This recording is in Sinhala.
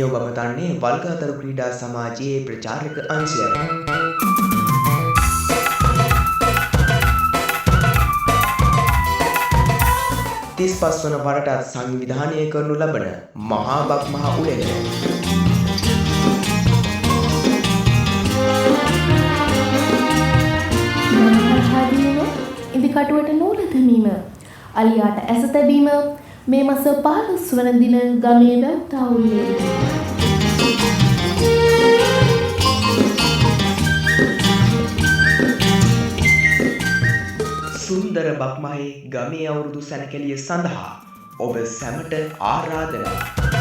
මේ ඔබ මතන්නේ වල්ගාතරු ක්‍රීඩා සමාජයේ ප්‍රචාරක අංශයයි. 35 වන වරටත් සංවිධානය කරනු ලබන මහා බක් මහ උළෙල ඉදිකටුවට නූල දැමීම අලියාට ඇස තැබීම මේ මාස 15 වන දින ගමේ වැව්තාවුල්ලේ සුන්දර බක්මහේ ගමේ අවුරුදු සැනකෙළිය සඳහා ඔබ සැමට ආරාධනා